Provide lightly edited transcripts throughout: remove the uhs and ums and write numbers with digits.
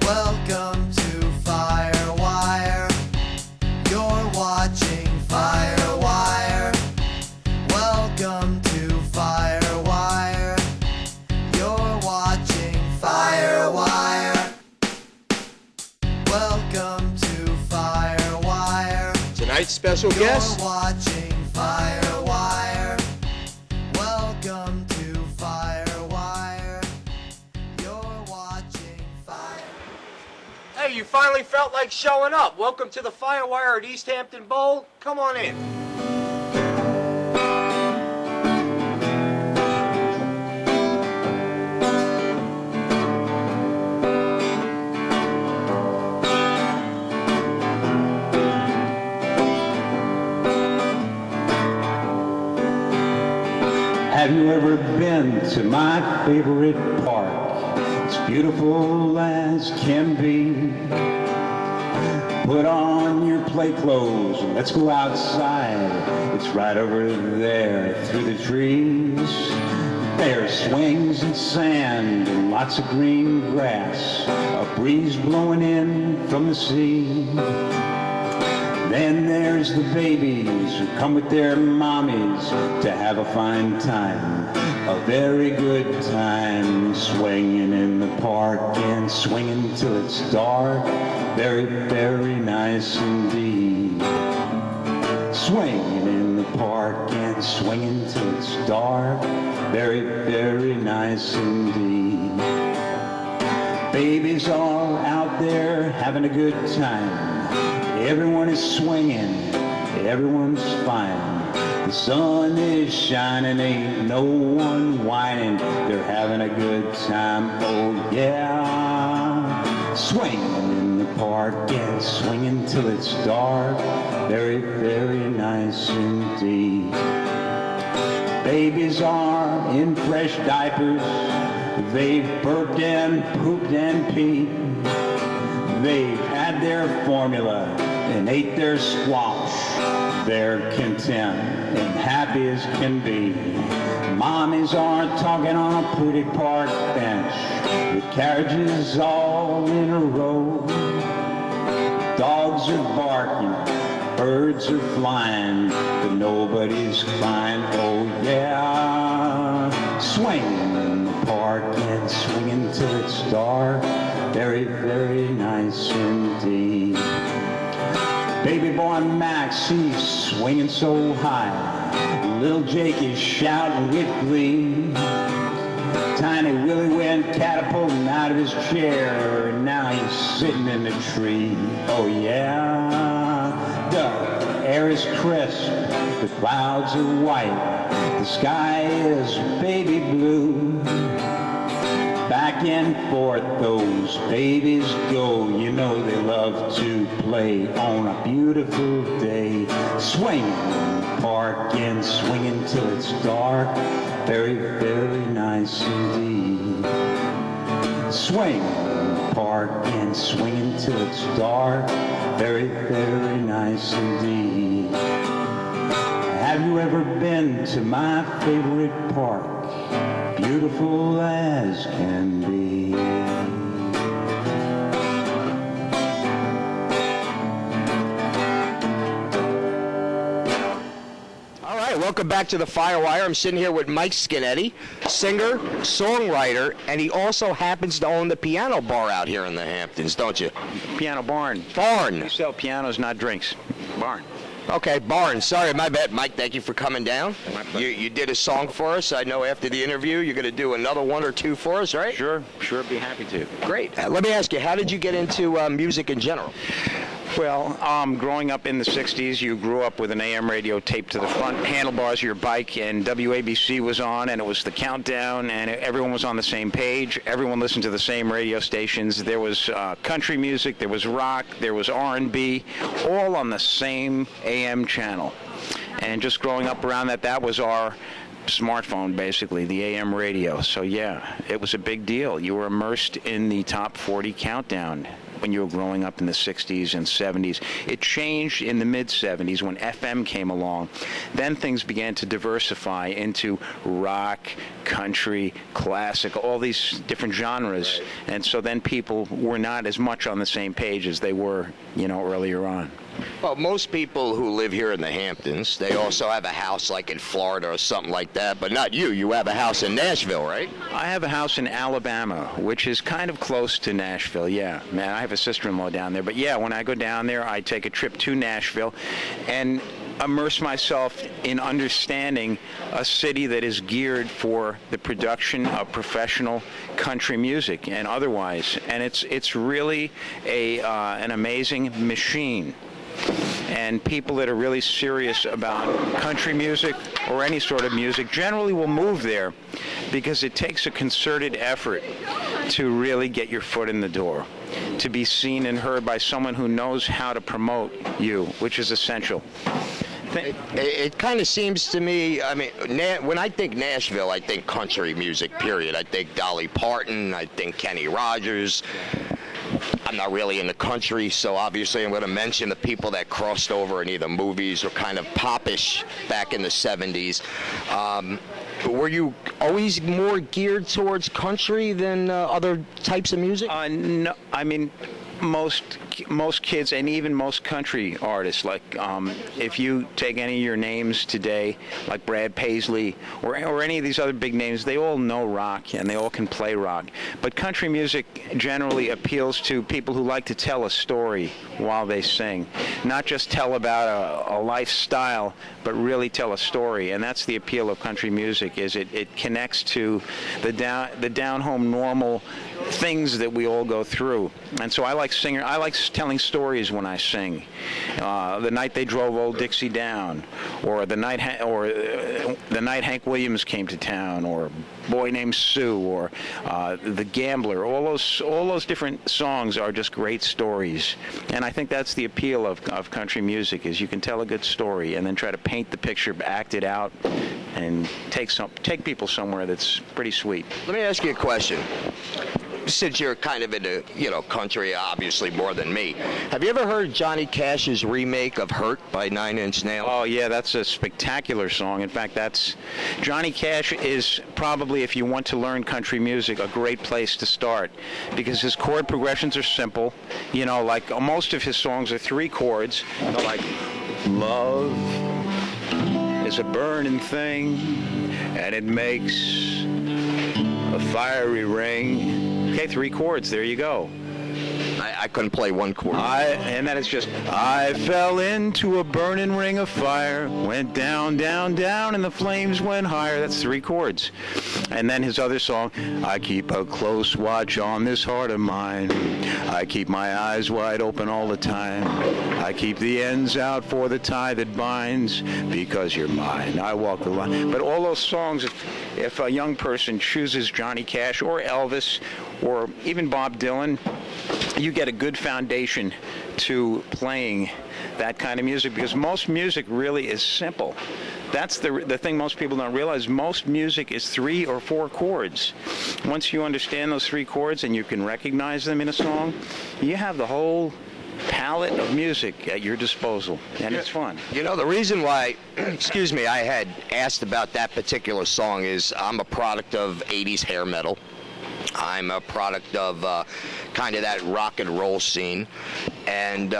Welcome to Firewire. You're watching Firewire. Welcome to Firewire. You're watching Firewire. Welcome to Firewire. Tonight's special guest. You're watching Firewire. Welcome to Firewire. You're watching Fire. Hey, you finally felt like showing up. Welcome to the Firewire at East Hampton Bowl. Come on in. Have you ever been to my favorite park? It's beautiful as can be. Put on your play clothes and let's go outside. It's right over there through the trees. There's swings and sand and lots of green grass. A breeze blowing in from the sea. Then there's the babies who come with their mommies to have a fine time, a very good time, swinging in the park and swinging till it's dark, very, very nice indeed. Swinging in the park and swinging till it's dark, very, very nice indeed. Babies are out there having a good time. Everyone is swinging, everyone's fine. The sun is shining, ain't no one whining. They're having a good time, oh yeah. Swinging in the park and swinging till it's dark. Very, very nice indeed. Babies are in fresh diapers. They've burped and pooped and peed. They've had their formula and ate their squash. They're content and happy as can be. Mommies are talking on a pretty park bench with carriages all in a row. Dogs are barking, birds are flying, but nobody's crying, oh yeah. Swinging in the park and swinging till it's dark. Very, very nice indeed. Baby boy Max, he's swinging so high. Little Jake is shouting with glee. Tiny Willie went catapulting out of his chair, and now he's sitting in the tree. Oh yeah. The air is crisp, the clouds are white, the sky is baby blue. Back and forth those babies go, you know they love to play on a beautiful day. Swinging in the park and swinging till it's dark, very, very nice indeed. Swinging in the park and swinging till it's dark, very, very nice indeed. Have you ever been to my favorite park? Beautiful as can be. All right, welcome back to the Firewire. I'm sitting here with Mike Scainetti, singer, songwriter, and he also happens to own the piano bar out here in the Hamptons, don't you? Piano barn. Barn. We sell pianos, not drinks. Barn. Okay, barn. Sorry, my bad. Mike, thank you for coming down. My pleasure. You did a song for us. I know after the interview you're going to do another one or two for us, right? Sure, be happy to. Great. Let me ask you, how did you get into music in general? Well, growing up in the 60s, you grew up with an AM radio taped to the front handlebars of your bike, and WABC was on, and it was the countdown, and everyone was on the same page. Everyone listened to the same radio stations. There was country music, there was rock, there was R&B, all on the same AM channel. And just growing up around that was our smartphone, basically, the AM radio. So yeah, it was a big deal. You were immersed in the top 40 countdown. when you were growing up in the 60s and 70s. It changed in the mid-70s when FM came along. Then things began to diversify into rock, country, classic, all these different genres. And so then people were not as much on the same page as they were, earlier on. Well, most people who live here in the Hamptons, they also have a house like in Florida or something like that, but not you. You have a house in Nashville, right? I have a house in Alabama, which is kind of close to Nashville, yeah. Man, I have a sister-in-law down there. But yeah, when I go down there, I take a trip to Nashville and immerse myself in understanding a city that is geared for the production of professional country music and otherwise. And it's really an amazing machine. And people that are really serious about country music or any sort of music generally will move there because it takes a concerted effort to really get your foot in the door, to be seen and heard by someone who knows how to promote you, which is essential. It kind of seems to me, I mean, when I think Nashville, I think country music, period. I think Dolly Parton, I think Kenny Rogers. I'm not really in the country, so obviously I'm going to mention the people that crossed over in either movies or kind of popish back in the 70s. Were you always more geared towards country than other types of music? No, I mean, most kids and even most country artists, like if you take any of your names today, like Brad Paisley or any of these other big names, they all know rock and they all can play rock. But country music generally appeals to people who like to tell a story while they sing, not just tell about a lifestyle, but really tell a story. And that's the appeal of country music, is it connects to the down-home normal things that we all go through. And so I like telling stories when I sing. The night they drove Old Dixie down, or the night Hank Williams came to town, or Boy Named Sue, or The Gambler. All those different songs are just great stories. And I think that's the appeal of country music, is you can tell a good story and then try to paint the picture, act it out, and take people somewhere that's pretty sweet. Let me ask you a question. Since you're kind of into, country, obviously more than me, have you ever heard Johnny Cash's remake of Hurt by 9 Inch Nails? Oh, yeah, that's a spectacular song. In fact, Johnny Cash is probably, if you want to learn country music, a great place to start, because his chord progressions are simple. Like most of his songs are 3 chords. Like, love is a burning thing, and it makes a fiery ring. Okay, 3 chords. There you go. I couldn't play 1 chord. And then it's just, I fell into a burning ring of fire, went down, down, down, and the flames went higher. That's 3 chords. And then his other song, I keep a close watch on this heart of mine. I keep my eyes wide open all the time. I keep the ends out for the tie that binds, because you're mine. I walk the line. But all those songs, if a young person chooses Johnny Cash or Elvis or even Bob Dylan, you get a good foundation to playing that kind of music, because most music really is simple. That's the thing most people don't realize. Most music is 3 or 4 chords. Once you understand those 3 chords and you can recognize them in a song, you have the whole palette of music at your disposal, and it's fun. The reason why, I had asked about that particular song is I'm a product of 80s hair metal. I'm a product of kind of that rock and roll scene. And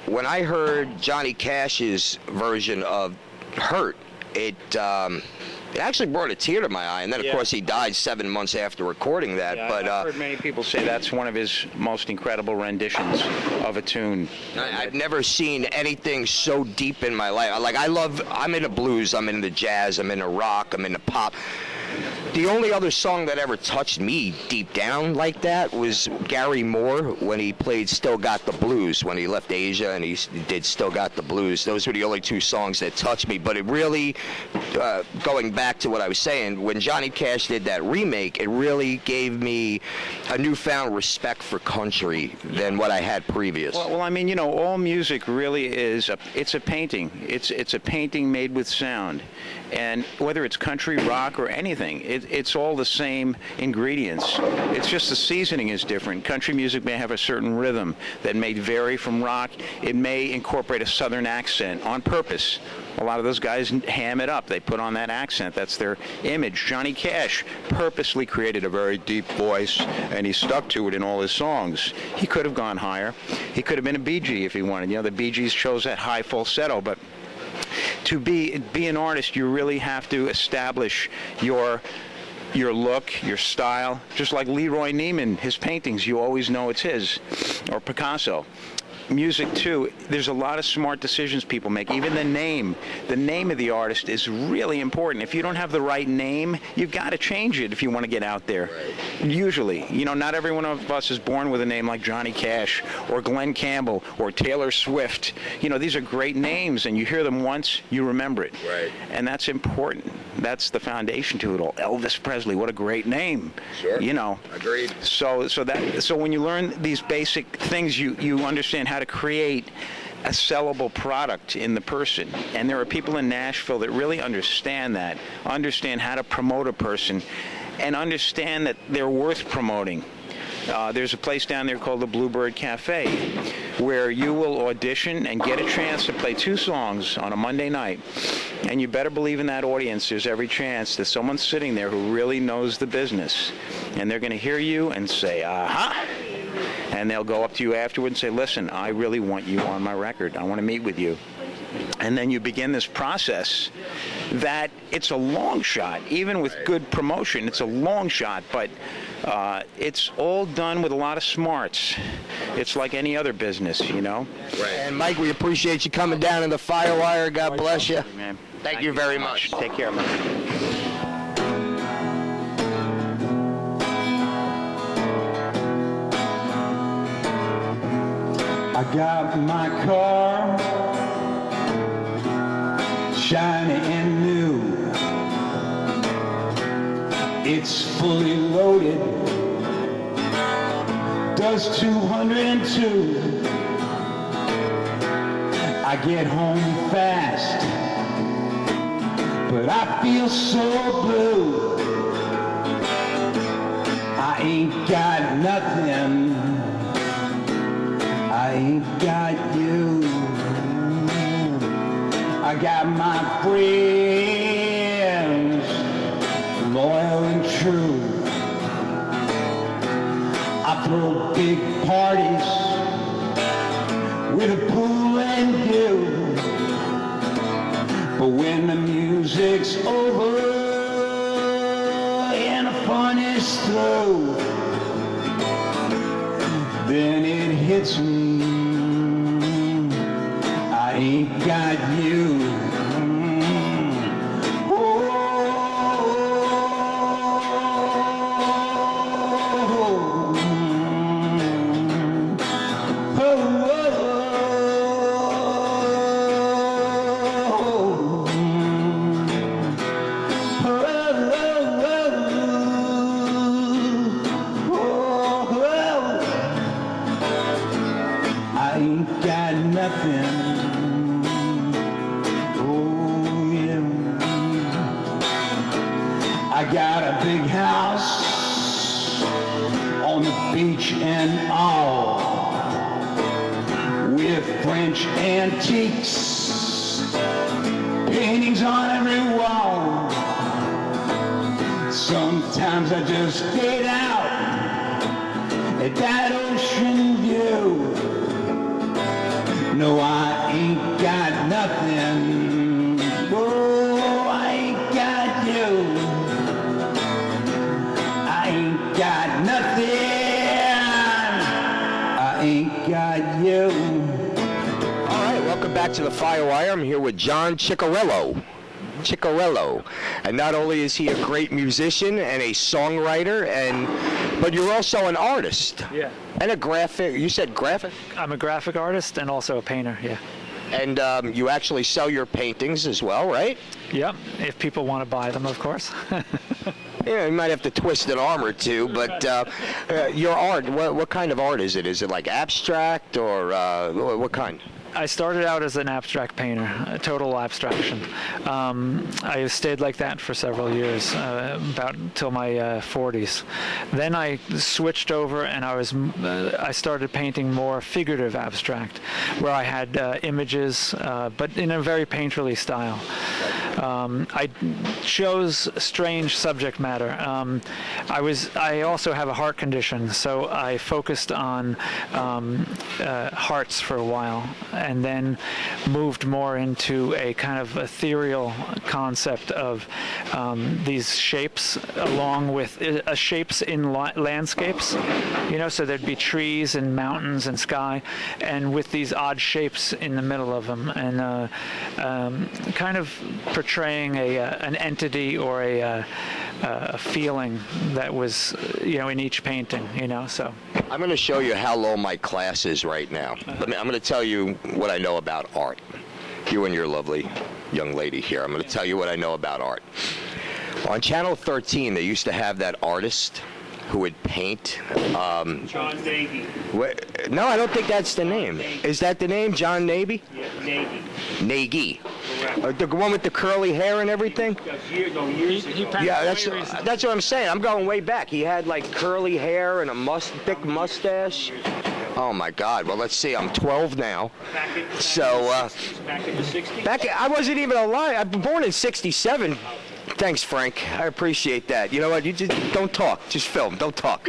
when I heard Johnny Cash's version of Hurt, it actually brought a tear to my eye. And then, of course, he died 7 months after recording that. Yeah, but I've heard many people say that's one of his most incredible renditions of a tune. I've never seen anything so deep in my life. I'm into blues, I'm into jazz, I'm into rock, I'm into pop. The only other song that ever touched me deep down like that was Gary Moore when he played Still Got the Blues, when he left Asia and he did Still Got the Blues. Those were the only 2 songs that touched me. But it really, going back to what I was saying, when Johnny Cash did that remake, it really gave me a newfound respect for country than what I had previous. Well, I mean, all music really is, it's a painting. It's a painting made with sound. And whether it's country, rock, or anything, It's all the same ingredients. It's just the seasoning is different. Country music may have a certain rhythm that may vary from rock. It may incorporate a southern accent on purpose. A lot of those guys ham it up. They put on that accent. That's their image. Johnny Cash purposely created a very deep voice, and he stuck to it in all his songs. He could have gone higher. He could have been a Bee Gee if he wanted. You know, the Bee Gees chose that high falsetto, but to be an artist, you really have to establish your look, your style. Just like Leroy Neiman, his paintings, you always know it's his, or Picasso. Music too, there's a lot of smart decisions people make. Even the name of the artist is really important. If you don't have the right name, you've got to change it if you want to get out there. Right. Usually, you know, not every one of us is born with a name like Johnny Cash or Glenn Campbell or Taylor Swift. You know, these are great names, and you hear them once, you remember it. Right. And that's important. That's the foundation to it all. Elvis Presley, what a great name. Sure. You know. Agreed. So when you learn these basic things, you understand how to create a sellable product in the person. And there are people in Nashville that really understand that, understand how to promote a person, and understand that they're worth promoting. There's a place down there called the Bluebird Cafe where you will audition and get a chance to play 2 songs on a Monday night. And you better believe in that audience, there's every chance that someone's sitting there who really knows the business. And they're going to hear you and say, aha! And they'll go up to you afterward and say, listen, I really want you on my record. I want to meet with you. And then you begin this process that it's a long shot. Even with good promotion, it's a long shot, but it's all done with a lot of smarts. It's like any other business, you know? Right. And Mike, we appreciate you coming down in the Firewire. God bless you. Man. Thank you very much. Take care, man. I got my car shiny and new. It's fully loaded, does 202. I get home fast, but I feel so blue. I ain't got nothing, I ain't got you. I got my friends, loyal and true. I throw big parties with a pool and view. But when the music's over and the fun is through, then it hits me, I ain't got you. I got a big house on the beach and all, with French antiques, paintings on every wall. Sometimes I just get out at that ocean view. No, I ain't got nothing. Oh, I ain't got you. I ain't got nothing. I ain't got you. All right, welcome back to the Firewire. I'm here with John Ciccariello. And not only is he a great musician and a songwriter, but you're also an artist. Yeah. And a graphic. You said graphic? I'm a graphic artist and also a painter, yeah. And you actually sell your paintings as well, right? Yep, if people want to buy them, of course. Yeah, you might have to twist an arm or two, but your art, what kind of art is it? Is it like abstract or what kind? I started out as an abstract painter, a total abstraction. I stayed like that for several years, about till my 40s. Then I switched over and I started painting more figurative abstract, where I had images, but in a very painterly style. I chose strange subject matter. I also have a heart condition, so I focused on hearts for a while, and then moved more into a kind of ethereal concept of these shapes, along with shapes in landscapes. So there'd be trees and mountains and sky, and with these odd shapes in the middle of them, and kind of portraying an entity or a feeling that was, in each painting, so. I'm going to show you how low my class is right now. I'm going to tell you what I know about art. You and your lovely young lady here. I'm going to tell you what I know about art. On Channel 13, they used to have that artist who would paint. John Nagy. No, I don't think that's the name. Is that the name, John Nagy? Yeah, Nagy. Nagy. The one with the curly hair and everything? Years ago. Yeah, that's what I'm saying. I'm going way back. He had like curly hair and a thick mustache. Oh my God. Well, let's see. I'm 12 now. Back in the 60s? I wasn't even alive. I was born in '67. Thanks, Frank. I appreciate that. You know what? You just don't talk. Just film. Don't talk.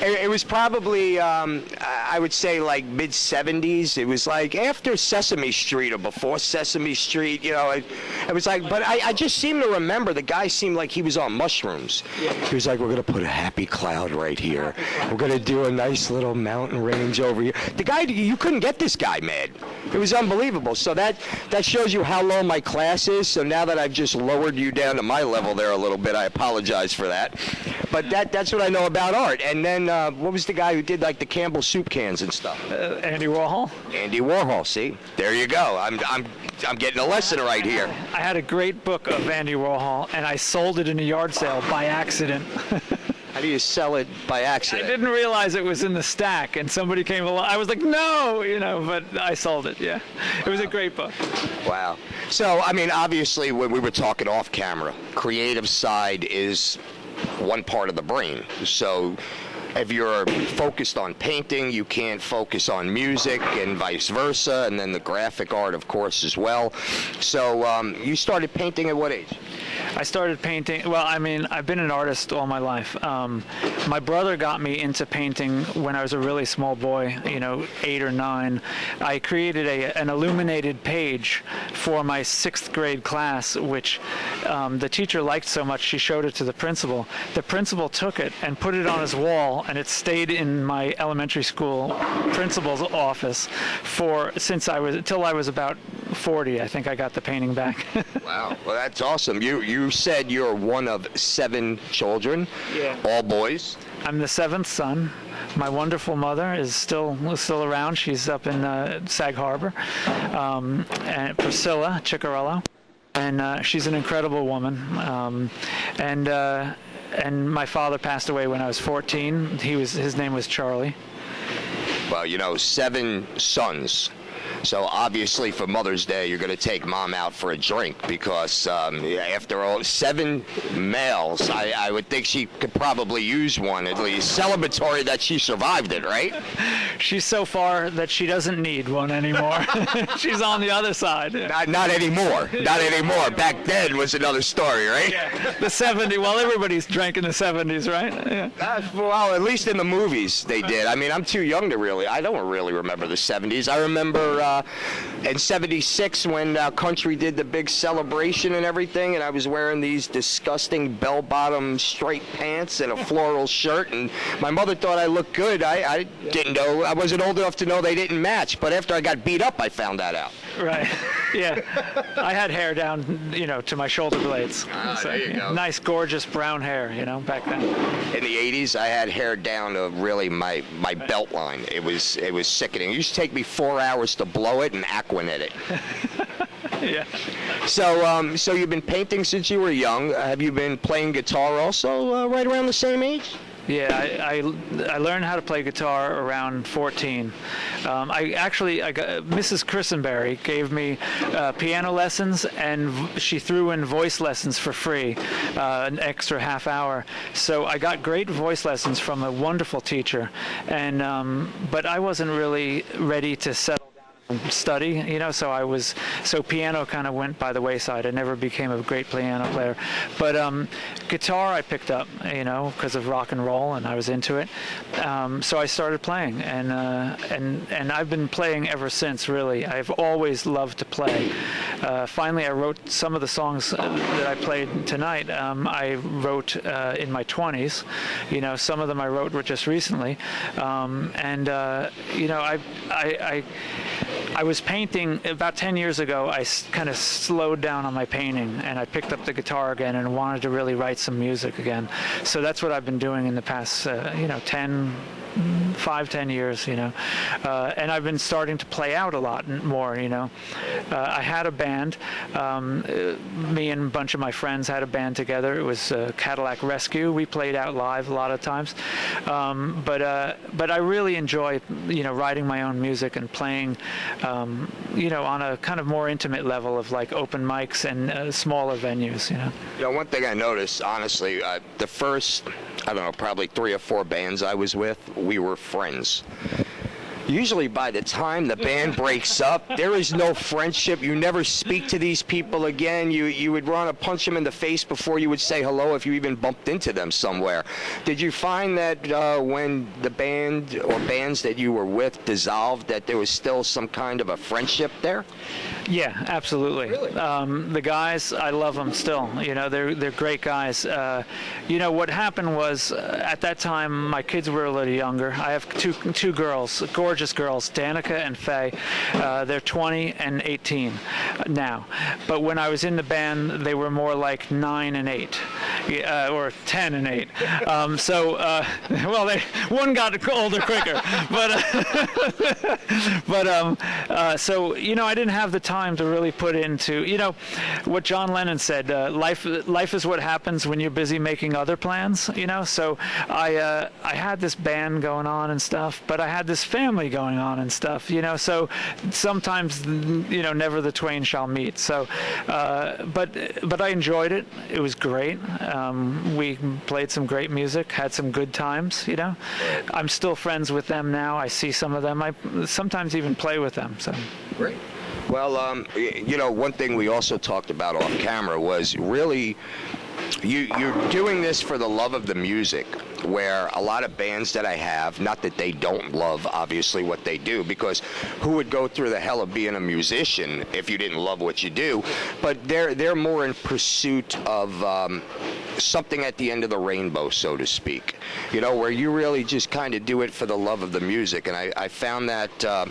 It was probably, I would say, like mid-'70s. It was like after Sesame Street or before Sesame Street. It was like, but I just seem to remember the guy seemed like he was on mushrooms. He was like, we're going to put a happy cloud right here. We're going to do a nice little mountain range over here. The guy, you couldn't get this guy mad. It was unbelievable. So that shows you how low my class is. So now that I've just lowered you down to my level there a little bit, I apologize for that. But that's what I know about art. And then what was the guy who did like the Campbell soup cans and stuff? Andy Warhol. Andy Warhol. See, there you go. I'm getting a lesson right here. I had a great book of Andy Warhol, and I sold it in a yard sale by accident. How do you sell it by accident? I didn't realize it was in the stack, and somebody came along. I was like, no, but I sold it, yeah. It was a great book. Wow. So, obviously, when we were talking off camera, creative side is one part of the brain. So if you're focused on painting, you can't focus on music, and vice versa, and then the graphic art, of course, as well. So you started painting at what age? I started painting, I've been an artist all my life. My brother got me into painting when I was a really small boy, 8 or 9. I created an illuminated page for my 6th grade class, which the teacher liked so much she showed it to the principal. The principal took it and put it on his wall, and it stayed in my elementary school principal's office until I was about 40. I think I got the painting back. Wow. Well, that's awesome. You said you're one of 7 children, yeah. All boys. I'm the 7th son. My wonderful mother is still around. She's up in Sag Harbor. And Priscilla Ciccariello, and she's an incredible woman. And my father passed away when I was 14. His name was Charlie. Well, 7 sons. So obviously for Mother's Day, you're going to take Mom out for a drink because after all, 7 males, I would think she could probably use one at least. Celebratory that she survived it, right? She's so far that she doesn't need one anymore. She's on the other side. Not anymore. Not anymore. Back then was another story, right? Yeah. The 70s. Well, everybody's drank in the 70s, right? Yeah. Well, at least in the movies they did. I'm too young to really. I don't really remember the 70s. I remember in '76 when Country did the big celebration and everything, and I was wearing these disgusting bell-bottom straight pants and a floral shirt, and my mother thought I looked good. I didn't know. I wasn't old enough to know they didn't match, but after I got beat up, I found that out. Right. Yeah. I had hair down, to my shoulder blades. There you go. Nice, gorgeous brown hair, back then. In the '80s, I had hair down to really my belt line. It was sickening. It used to take me 4 hours to blow it and Aquanet it. Yeah. So you've been painting since you were young. Have you been playing guitar also right around the same age? Yeah, I learned how to play guitar around 14. I got Mrs. Christenberry gave me piano lessons, and she threw in voice lessons for free, an extra half hour. So I got great voice lessons from a wonderful teacher, and but I wasn't really ready to settle study, you know, so piano kind of went by the wayside. I never became a great piano player, but guitar I picked up, you know, because of rock and roll, and I was into it. So I started playing, and I've been playing ever since. Really, I've always loved to play. Finally, I wrote some of the songs that I played tonight. I wrote in my 20s, you know. Some of them I wrote just recently, you know, I was painting about 10 years ago. I kind of slowed down on my painting, and I picked up the guitar again and wanted to really write some music again. So that's what I've been doing in the past, you know, 5-10 years, you know, and I've been starting to play out a lot more, you know. I had a band, me and a bunch of my friends had a band together. It was Cadillac Rescue. We played out live a lot of times, but I really enjoy, you know, writing my own music and playing, you know, on a kind of more intimate level of like open mics and smaller venues, you know. You know, one thing I noticed, honestly, the first, I don't know, probably 3 or 4 bands I was with, we were friends. Usually by the time the band breaks up, there is no friendship. You never speak to these people again. You would want to punch them in the face before you would say hello if you even bumped into them somewhere. Did you find that when the band or bands that you were with dissolved, that there was still some kind of a friendship there? Yeah, absolutely. Really? The guys, I love them still. You know, they're great guys. You know, what happened was at that time my kids were a little younger. I have two girls, gorgeous girls, Danica and Faye. They're 20 and 18 now. But when I was in the band, they were more like 9 and 8, or 10 and 8. Well, one got older quicker. So you know, I didn't have the time to really put into, you know, what John Lennon said. Life is what happens when you're busy making other plans. You know, so I had this band going on and stuff, but I had this family going on and stuff, you know, so sometimes, you know, never the twain shall meet. So, but I enjoyed it. It was great. We played some great music, had some good times, you know. I'm still friends with them now. I see some of them. I sometimes even play with them. So Great. Well, you know, one thing we also talked about off camera was really you're doing this for the love of the music, where a lot of bands that I have, not that they don't love, obviously, what they do, because who would go through the hell of being a musician if you didn't love what you do? But they're more in pursuit of something at the end of the rainbow, so to speak, you know, where you really just kind of do it for the love of the music. And I found that a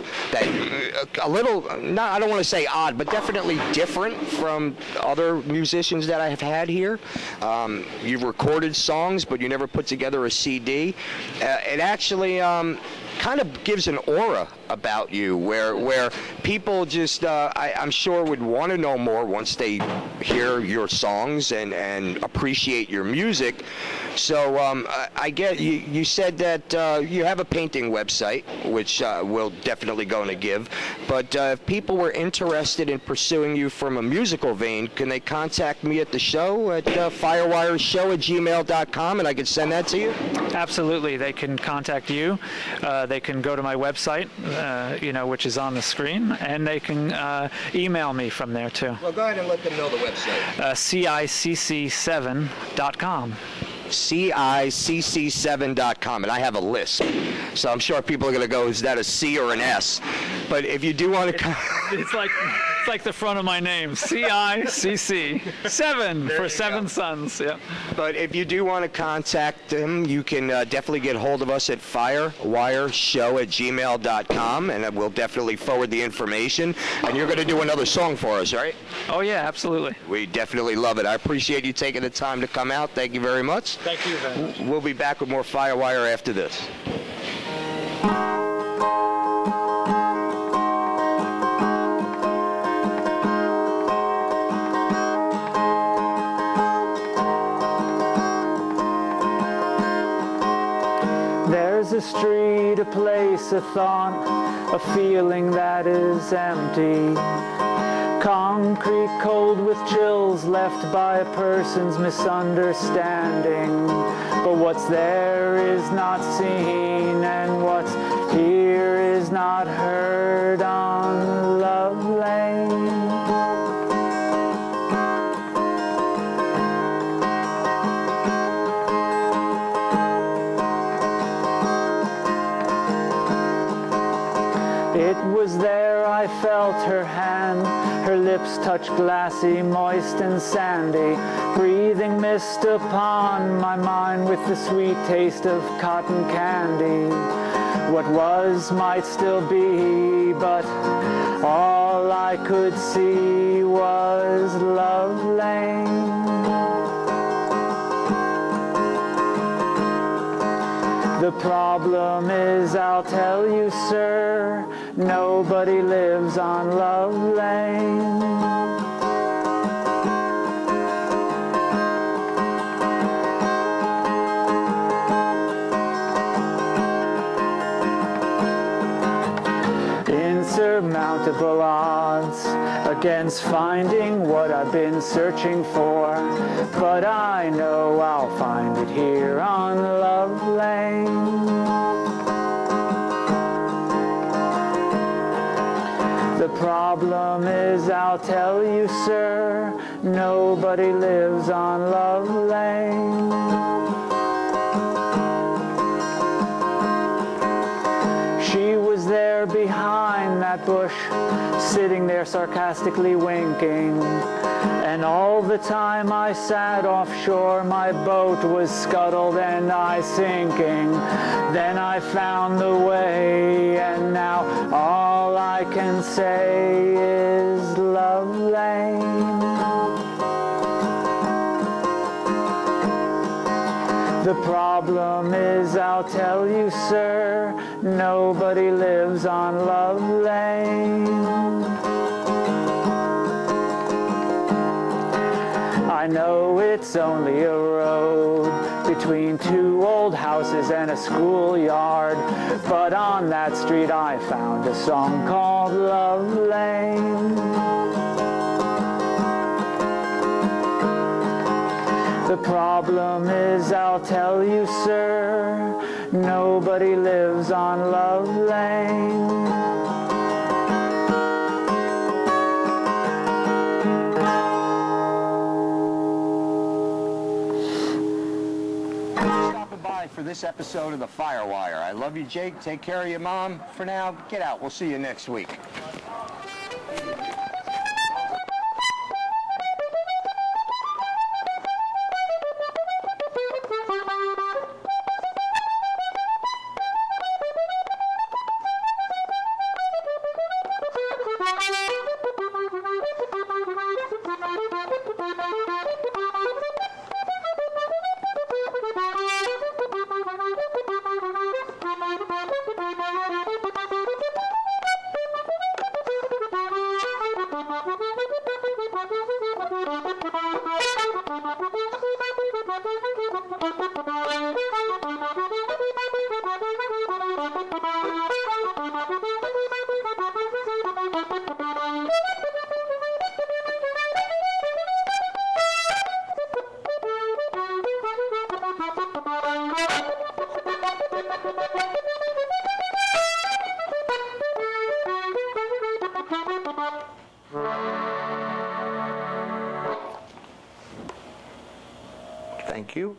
little, I don't want to say odd, but definitely different from other musicians that I have had here. You've recorded songs, but you never put together a CD. It actually kind of gives an aura about you where people just, I'm sure, would want to know more once they hear your songs and appreciate your music. So I get you said that you have a painting website, which we'll definitely going to give. But if people were interested in pursuing you from a musical vein, can they contact me at the show at Firewireshow@gmail.com, and I can send that to you? absolutely, they can contact you. They can go to my website, you know, which is on the screen, and they can email me from there too. Well, go ahead and let them know the website. CICC7.com. CICC7.com, and I have a lisp, so I'm sure people are going to go, is that a C or an S? But if you do want to It's like the front of my name, CICC, 7 for Seven Sons. Yeah. But if you do want to contact them, you can definitely get hold of us at firewireshow@gmail.com, and we'll definitely forward the information. And you're going to do another song for us, right? Oh yeah, absolutely. We definitely love it. I appreciate you taking the time to come out. Thank you very much. Thank you very much. We'll be back with more Firewire after this. bars, a street, a place, a thought, a feeling that is empty. Concrete cold with chills left by a person's misunderstanding. But what's there is not seen, and what's here is not heard on Love Lane. It was there I felt her hand, her lips touched glassy, moist and sandy, breathing mist upon my mind with the sweet taste of cotton candy. What was might still be, but all I could see was Love Lane. The problem is, I'll tell you, sir, nobody lives on Love Lane. Insurmountable odds against finding what I've been searching for, but I know I'll find it here on Love Lane. The problem is, I'll tell you, sir, nobody lives on Love Lane. She was there behind that bush, sitting there sarcastically winking. And all the time I sat offshore, my boat was scuttled and I sinking. Then I found the way, and now all I can say is Love Lane. The problem is, I'll tell you, sir, nobody lives on Love Lane. I know it's only a road between two old houses and a schoolyard, but on that street I found a song called Love Lane. The problem is, I'll tell you, sir, nobody lives on Love Lane. Stopping by for this episode of the Firewire. I love you, Jake. Take care of your mom. For now, get out. We'll see you next week. Thank you.